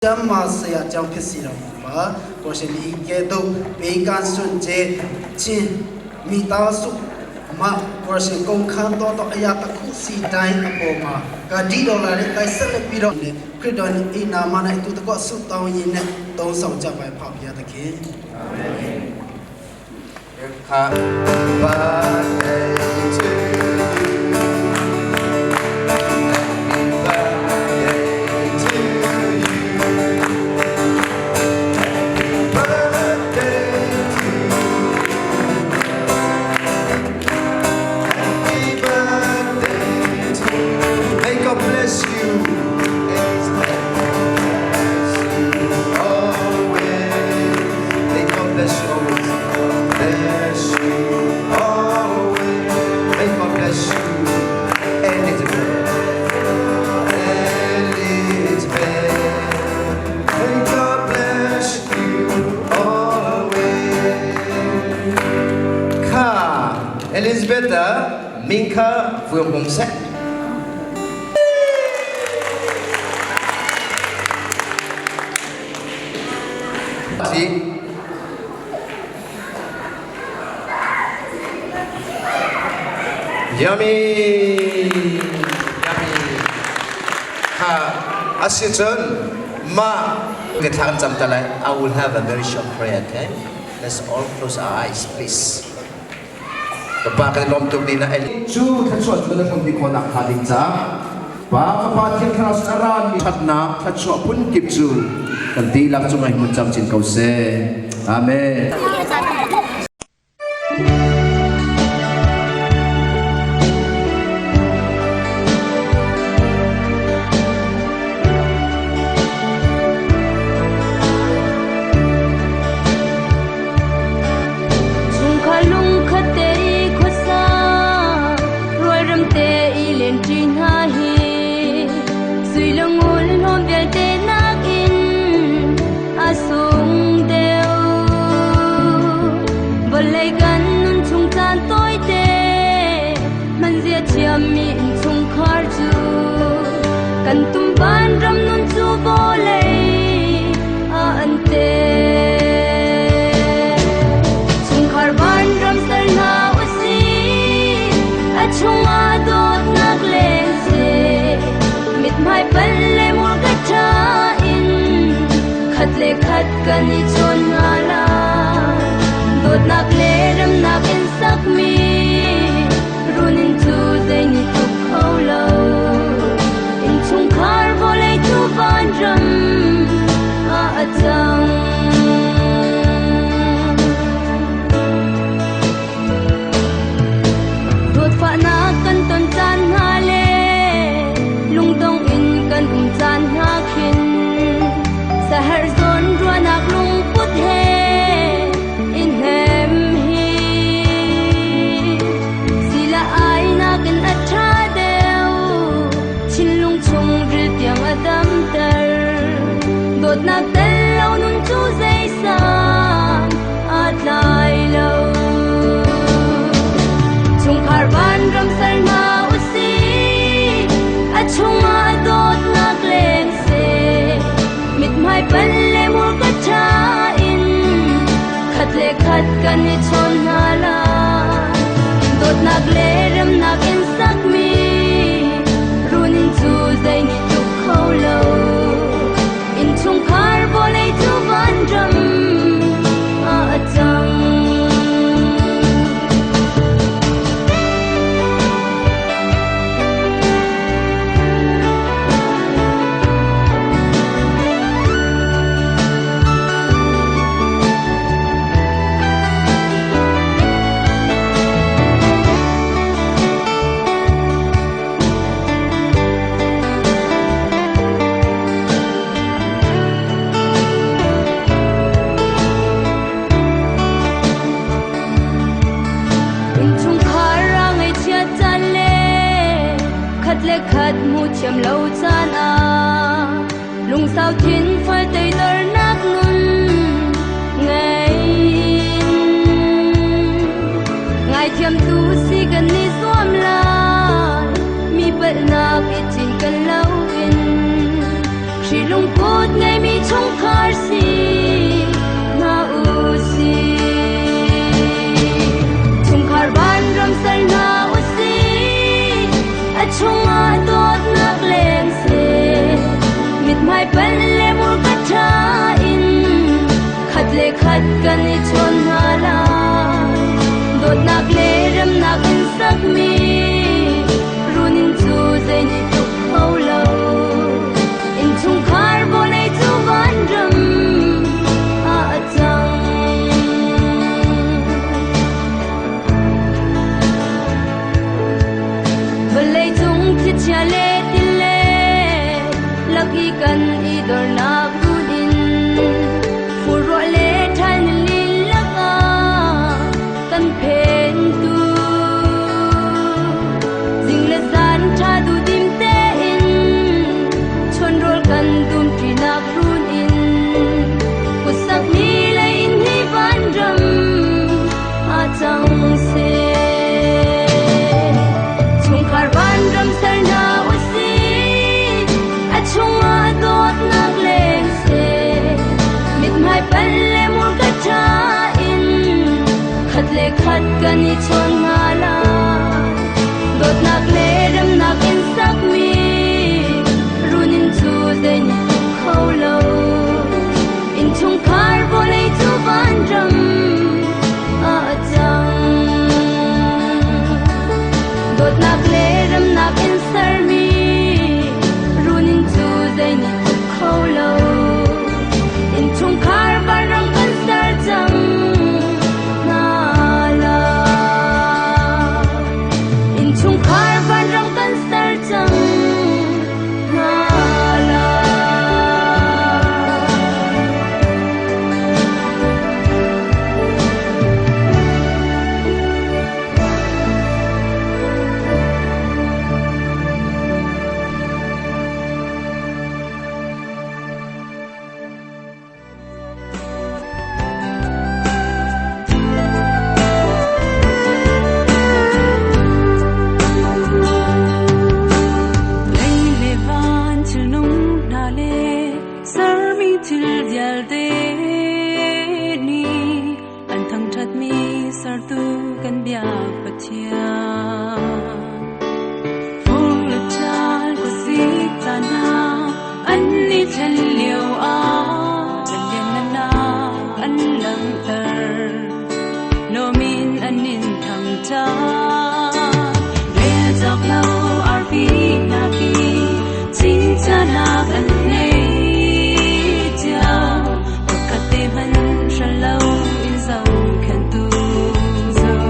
Masaya jam kesira ba portion ike do bekan sunje chin mita su ma portion kong khan to aya ta khu si dai apoma ka di dollar le kai sel pi ro ne kridon ina mana itu to ko su taw yin ne tong song ja bai pha pya ta ke amen Happy birthday to Elizabeth Minka Vương Hồng Sách. Gì? Yummy. Ma. I will have a very short prayer, okay? Let's all close our eyes, please. Bakit lom tu di na el chu thachwa chu na pun di ko na khaling cha ba ka pa thil khana saran mi thatna thachwa pun kip chu kan di lam chu mai mun cham chin kau se amen kan tumban ram nun chu vole a ante chung khar ban ram sar na usi a chunga dot nak leng se mit mai pal le mul ka cha in khat le khat kan ni chon ala dot nak le ram nak in sak mi runin chu zai ni tu kholo chung khar volei tu van ram a atang dot fa na kan ton chan ha le lung dong in kan chan ha khin sahar zon ruanak lung put he in hem hi sila ai na kan atha yang adam ter dot nak telaw nun chu zay sam at lai lâu chung khar ban ram sar ma usi at chung a dot nak leng se mit mai pan le mul ka cha in khat le khat kan ni chon hala dot nak le ram nak in sak mi runin chu zay ni in chung khar volei tu van ram a atang le mul ka tha in khat le khat kan I chon hala dot nak le ram nak in sak mi runin chu zai ni tu kholo in chung khar bo nei chu van ram a chang balai chung thi cha le tin le laki kan I dor na runin furo le than lin laka kan phen tu jing le san tha du dim te in chon rol kan dum tri nak run in kusak ni le in hi van ram a chang se chung khar van ram sar na usi a chung a dot nak leng se mit mai pal le mul ka tha in khat le khat kan I chon ngala dot nak le ram nak in sak mi runin chu zai ni tu kholo in chung khar bo nei chu van ram a chang dot nak le ram nak in sar mi runin chu zai ni tu kholo in chung khar ba ram kan sar chang na la in chung khar ba ram kan sar chang na la Leile van til nung na le sar mi til dial de ni an thang that mi sar tu kan bia pathia full chal ko si tana an ni chen liu a kan yen na an lang tar lo min an nin thang cha le zak lo ar pi na pi chin cha na kan nei cha ka te man shal lo in zau kan tu zau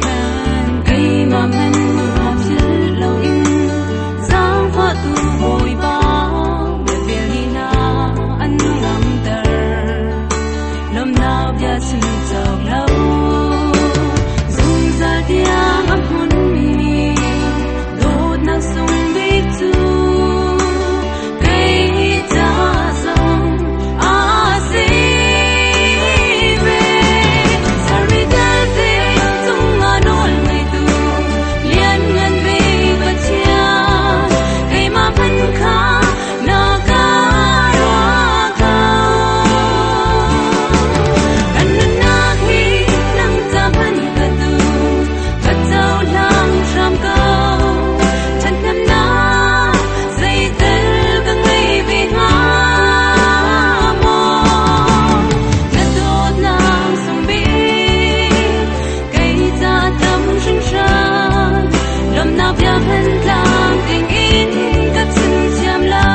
kan kai ma man ma phil lo in zau pha tu hoi ba de belina an lam dar lom na bia sin zau lo zum za dia am hun mi dot na sung bi tu kai ta song a si ve sari dal te tung a nol mai tu lian ngan ve ba chia kai ma phan kha na ka ra ka kan na khi nang ta phan ka tu ka chau lang ram ka chan nam na zai tel ka ngai ve ha mo na dot na sum bi kai ta tam shin shan lam na bia phan lang ting in ka chin chiam lao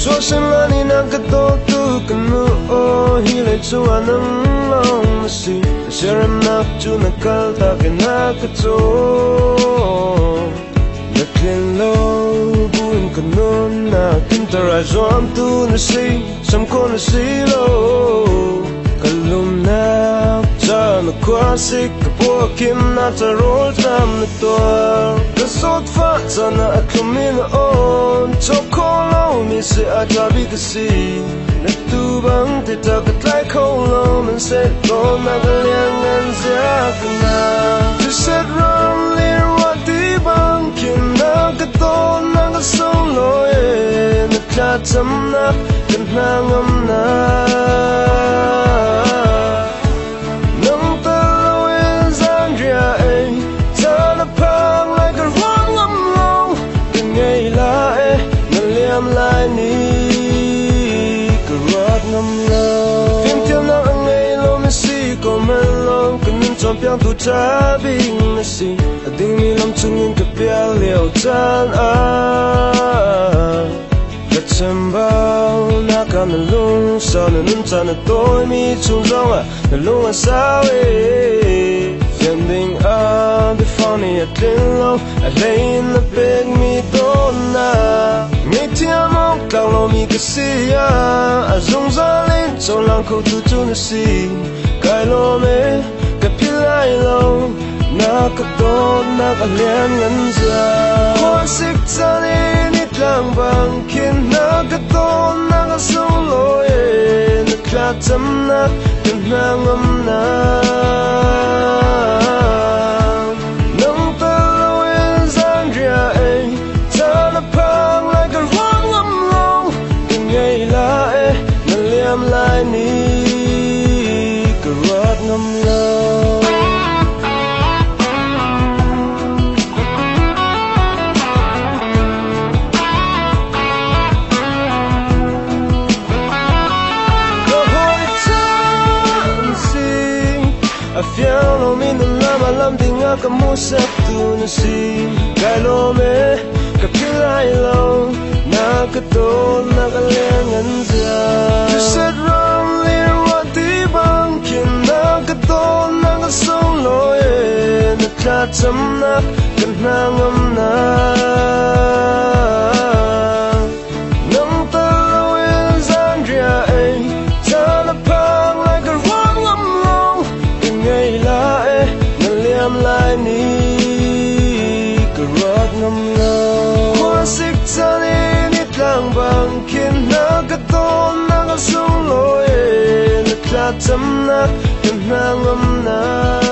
Cho sinh là ni nang ka to tu kan nu o hi le chu anang long si seram nak chu na kal ta ke na ka cho na klen lo buin kan non na kin ta ra zom tu na si sam ko na si lo kalum na cha na kwa si ka po kim na ta rol tam na to ka sot fa cha na atlumin on cho lo mi se a ta bi ka si na tu bang te ta ka tlai ko lo man se lo na ga liang an sia ka na tu set ram lir wa ti bang kin na ka to na ga sông lối nát cha chấm nát cần nang âm na nâng tơ lối gian ria cha na phang lại cái hoang âm lâu từng ngày lại ngân liam lại ni cái rót ngâm lâu phim theo nắng anh ngày lâu mới si có men lâu cần nên chọn piang tu cha bing mới si tình mi lâm chung in cái piang liều chan xem bao na cam na lung sao na nun cha na tôi mi chung rong na lung sao yên đình be funny at tin lo lay in the big mi dona mi tia mong cao lo mi cái si zung za lên cho lang khâu tu tu na si kai lo me cái pilai lo na ka don na ka lian ngan za hoa sik cha ni lang bang kin na ka don na ka sung loi na kla cham na kan na ngam na nang ta loi zang ria cha na phang lai ka rong ngam lo kan ngai la na liam lai ni ka rat ngam lo Fiang lo min lama lam tinga ka musak tu na si kai lo me ka pilai lo na ka to na ka lengan za you said wrong there what the bang kin na ka to na ka song lo na ka cham na kan na ngam na nang ta lo zan ria cha na phang lai ka rong ngam lo ngày lại ngân liam lại ni cái rót ngâm lâu hoa xích cha đi nít lang bang kin na cái tôn na cái sông lối nít cha chấm na cần na ngâm na